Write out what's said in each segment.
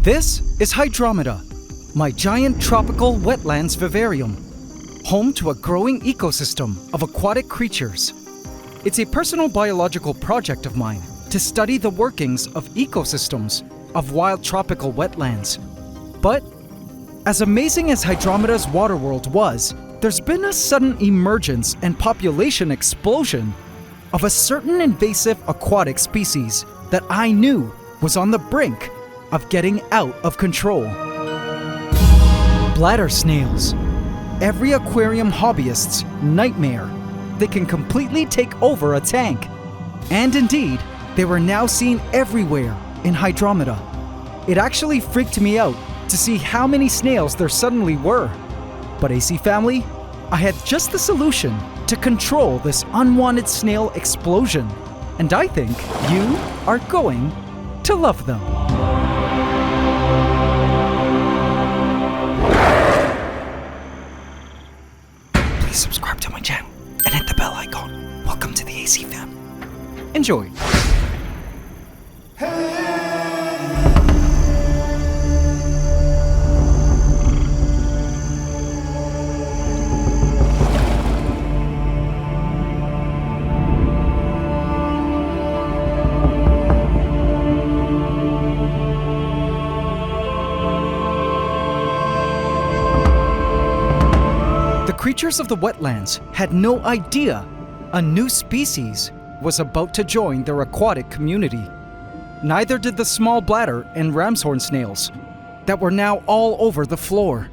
This is Hydromeda, my giant tropical wetlands vivarium, home to a growing ecosystem of aquatic creatures. It's a personal biological project of mine to study the workings of ecosystems of wild tropical wetlands. But as amazing as Hydromeda's water world was, there's been a sudden emergence and population explosion of a certain invasive aquatic species that I knew was on the brink of getting out of control. Bladder snails. Every aquarium hobbyist's nightmare. They can completely take over a tank. And indeed, they were now seen everywhere in Hydromeda. It actually freaked me out to see how many snails there suddenly were. But AC family, I had just the solution to control this unwanted snail explosion. And I think you are going to love them. Please subscribe to my channel and hit the bell icon. Welcome to the AC fam. Enjoy. The creatures of the wetlands had no idea a new species was about to join their aquatic community. Neither did the small bladder and ramshorn snails that were now all over the floor.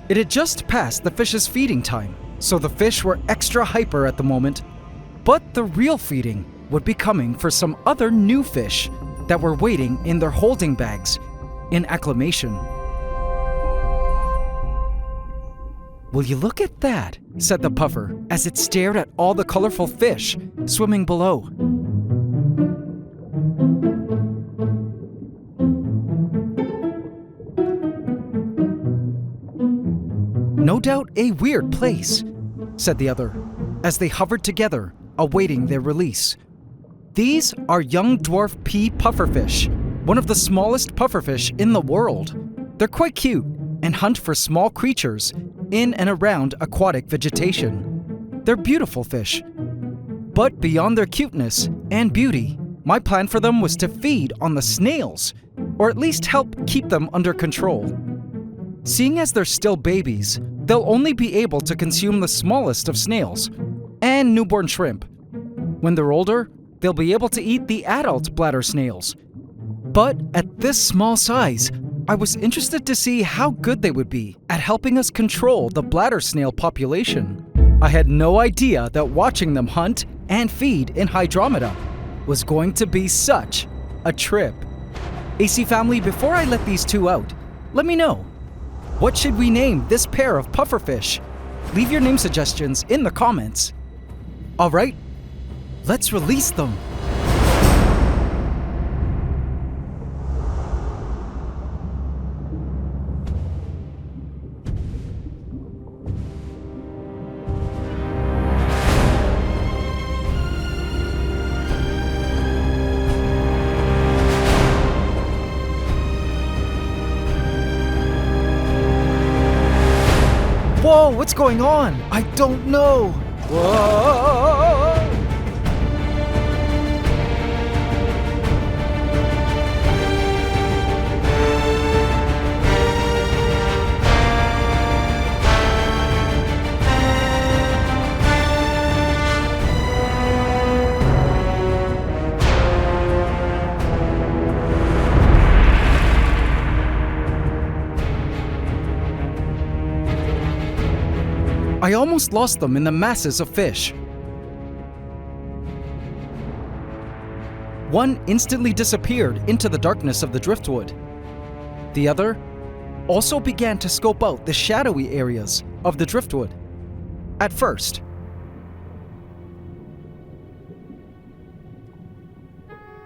It had just passed the fish's feeding time, so the fish were extra hyper at the moment. But the real feeding would be coming for some other new fish that were waiting in their holding bags in acclimation. "Will you look at that?" said the puffer as it stared at all the colorful fish swimming below. "No doubt a weird place," said the other as they hovered together, awaiting their release. "These are young dwarf pea pufferfish, one of the smallest pufferfish in the world. They're quite cute and hunt for small creatures in and around aquatic vegetation. They're beautiful fish. But beyond their cuteness and beauty, my plan for them was to feed on the snails, or at least help keep them under control. Seeing as they're still babies, they'll only be able to consume the smallest of snails and newborn shrimp. When they're older, they'll be able to eat the adult bladder snails. But at this small size, I was interested to see how good they would be at helping us control the bladder snail population. I had no idea that watching them hunt and feed in Hydromeda was going to be such a trip. AC family, before I let these two out, let me know, what should we name this pair of pufferfish? Leave your name suggestions in the comments. All right, let's release them. Whoa, what's going on? I don't know. Whoa! I almost lost them in the masses of fish. One instantly disappeared into the darkness of the driftwood. The other also began to scope out the shadowy areas of the driftwood. At first,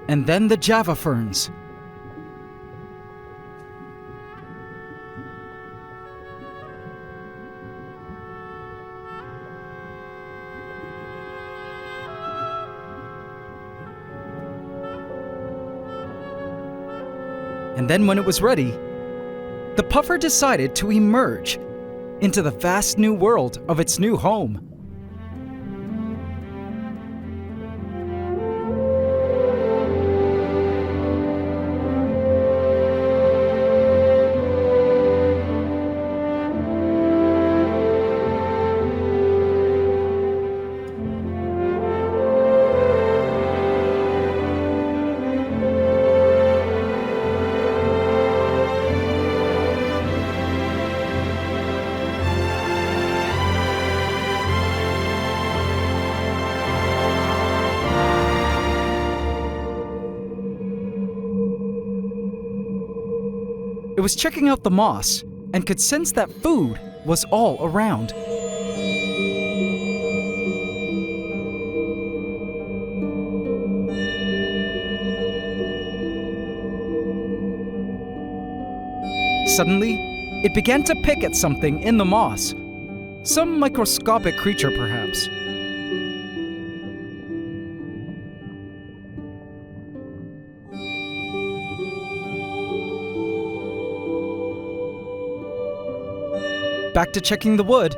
and then the Java ferns. And then when it was ready, the puffer decided to emerge into the vast new world of its new home. It was checking out the moss and could sense that food was all around. Suddenly, it began to pick at something in the moss. Some microscopic creature, perhaps. Back to checking the wood.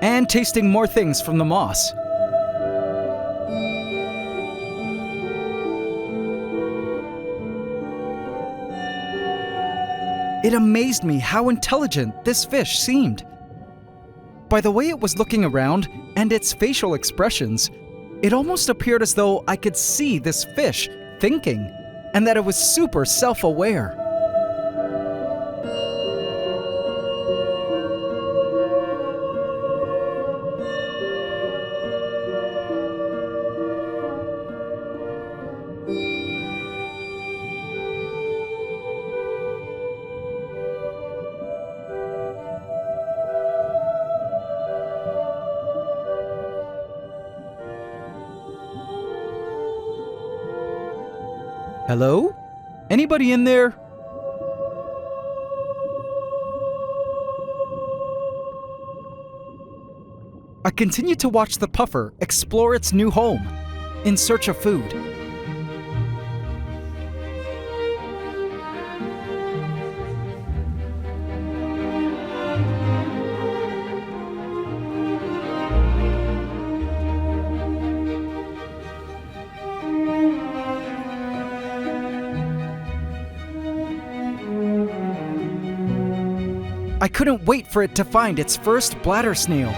And tasting more things from the moss. It amazed me how intelligent this fish seemed. By the way it was looking around and its facial expressions, it almost appeared as though I could see this fish thinking, and that it was super self-aware. Hello? Anybody in there? I continued to watch the puffer explore its new home in search of food. I couldn't wait for it to find its first bladder snail.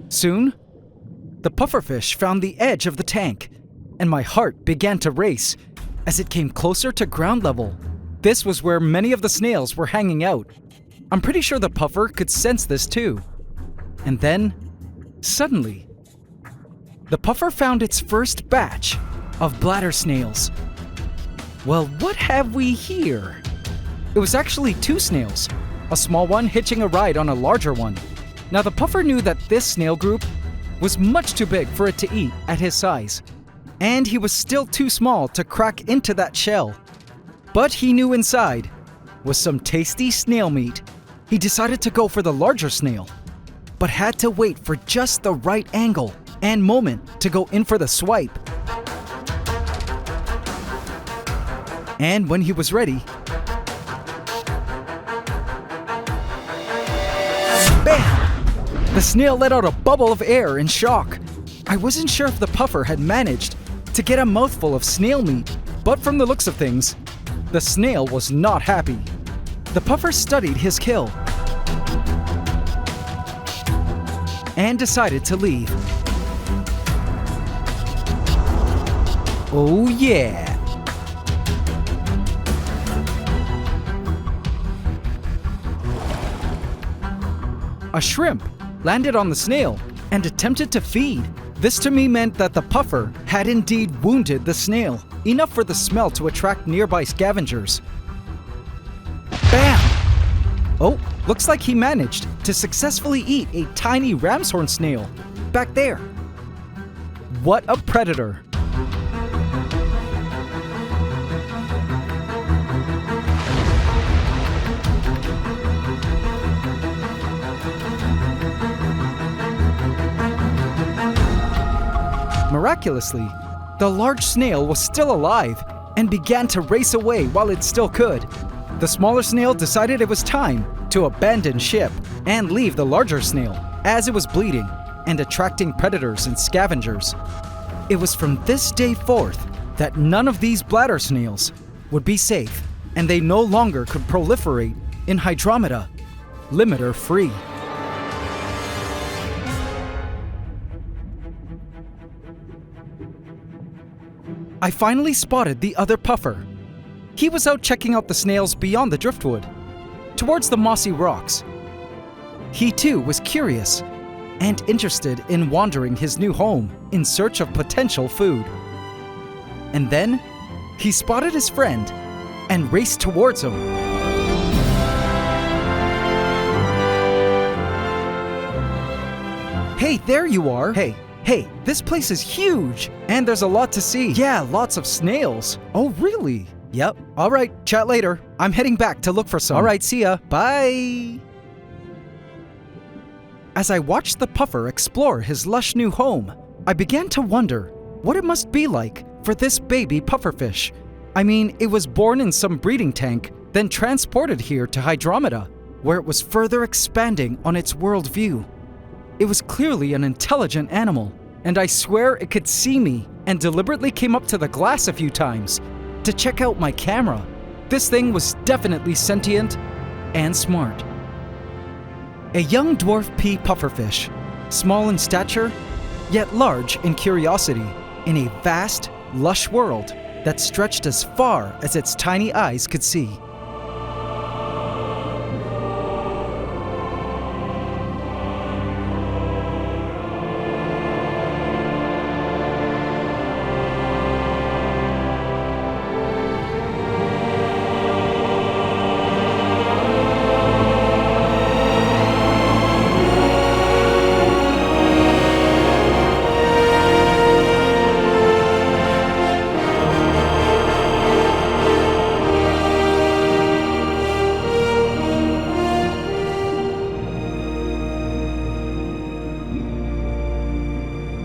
Soon, the pufferfish found the edge of the tank, and my heart began to race as it came closer to ground level. This was where many of the snails were hanging out. I'm pretty sure the puffer could sense this too. And then, suddenly, the puffer found its first batch of bladder snails. Well, what have we here? It was actually two snails, a small one hitching a ride on a larger one. Now, the puffer knew that this snail group was much too big for it to eat at his size, and he was still too small to crack into that shell. But he knew inside was some tasty snail meat. He decided to go for the larger snail, but had to wait for just the right angle and moment to go in for the swipe. And when he was ready, bam! The snail let out a bubble of air in shock. I wasn't sure if the puffer had managed to get a mouthful of snail meat, but from the looks of things, the snail was not happy. The puffer studied his kill and decided to leave. Oh yeah! A shrimp landed on the snail and attempted to feed. This to me meant that the puffer had indeed wounded the snail, enough for the smell to attract nearby scavengers. Bam! Oh, looks like he managed to successfully eat a tiny ram's horn snail back there. What a predator! Miraculously, the large snail was still alive and began to race away while it still could. The smaller snail decided it was time to abandon ship and leave the larger snail as it was bleeding and attracting predators and scavengers. It was from this day forth that none of these bladder snails would be safe, and they no longer could proliferate in Hydromeda, limiter free. I finally spotted the other puffer. He was out checking out the snails beyond the driftwood, towards the mossy rocks. He too was curious and interested in wandering his new home in search of potential food. And then, he spotted his friend and raced towards him. Hey, there you are! Hey, this place is huge, and there's a lot to see. Yeah, lots of snails. Oh, really? Yep. All right, chat later. I'm heading back to look for some. All right, see ya. Bye. As I watched the puffer explore his lush new home, I began to wonder what it must be like for this baby pufferfish. I mean, it was born in some breeding tank, then transported here to Hydromeda, where it was further expanding on its worldview. It was clearly an intelligent animal, and I swear it could see me and deliberately came up to the glass a few times to check out my camera. This thing was definitely sentient and smart. A young dwarf pea pufferfish, small in stature, yet large in curiosity, in a vast, lush world that stretched as far as its tiny eyes could see.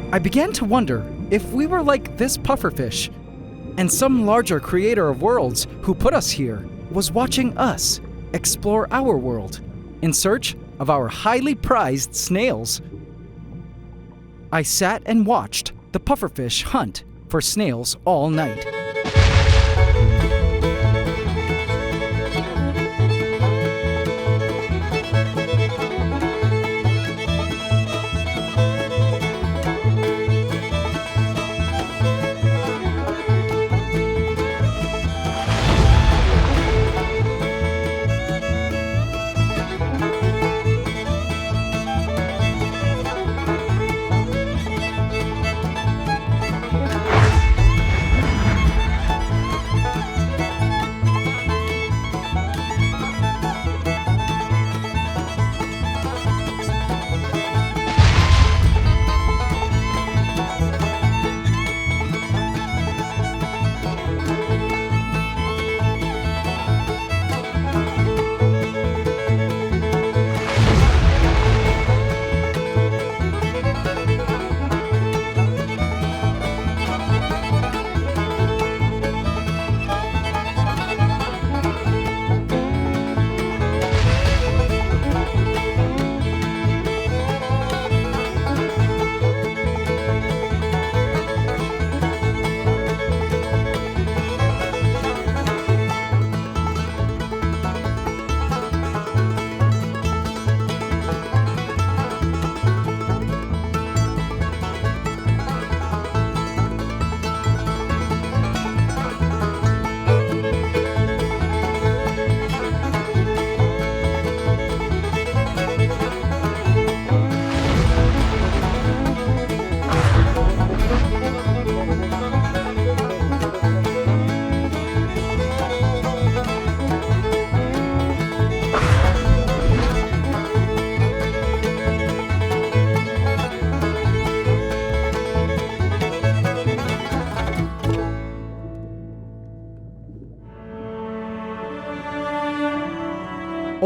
I began to wonder if we were like this pufferfish, and some larger creator of worlds who put us here was watching us explore our world in search of our highly prized snails. I sat and watched the pufferfish hunt for snails all night.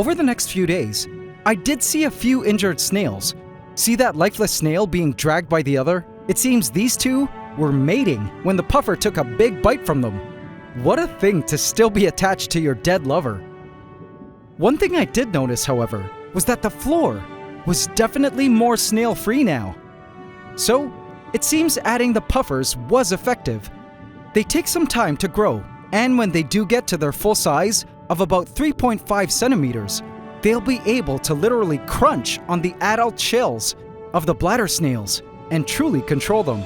Over the next few days, I did see a few injured snails. See that lifeless snail being dragged by the other? It seems these two were mating when the puffer took a big bite from them. What a thing to still be attached to your dead lover. One thing I did notice, however, was that the floor was definitely more snail-free now. So, it seems adding the puffers was effective. They take some time to grow, and when they do get to their full size of about 3.5 centimeters, they'll be able to literally crunch on the adult shells of the bladder snails and truly control them.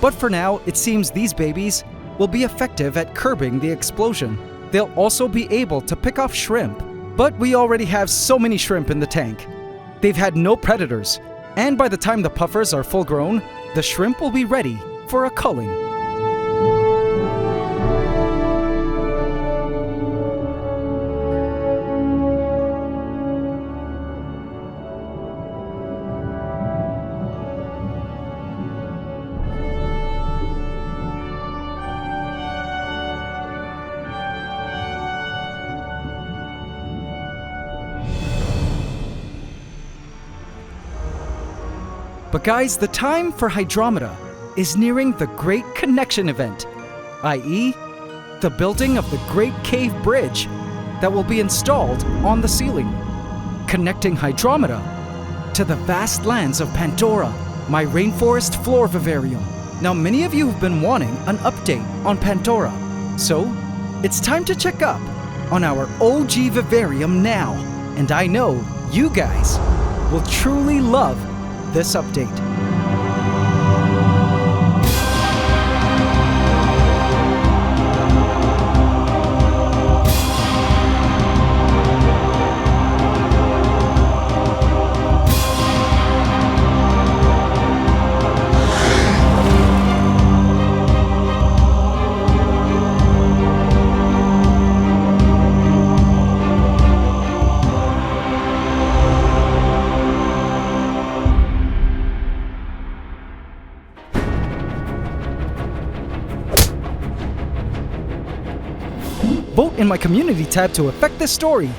But for now, it seems these babies will be effective at curbing the explosion. They'll also be able to pick off shrimp, but we already have so many shrimp in the tank. They've had no predators, and by the time the puffers are full grown, the shrimp will be ready for a culling. But guys, the time for Hydromeda is nearing the Great Connection event, i.e., the building of the Great Cave Bridge that will be installed on the ceiling, connecting Hydromeda to the vast lands of Pandora, my rainforest floor vivarium. Now, many of you have been wanting an update on Pandora, so it's time to check up on our OG vivarium now, and I know you guys will truly love this update. Vote in my community tab to affect this story.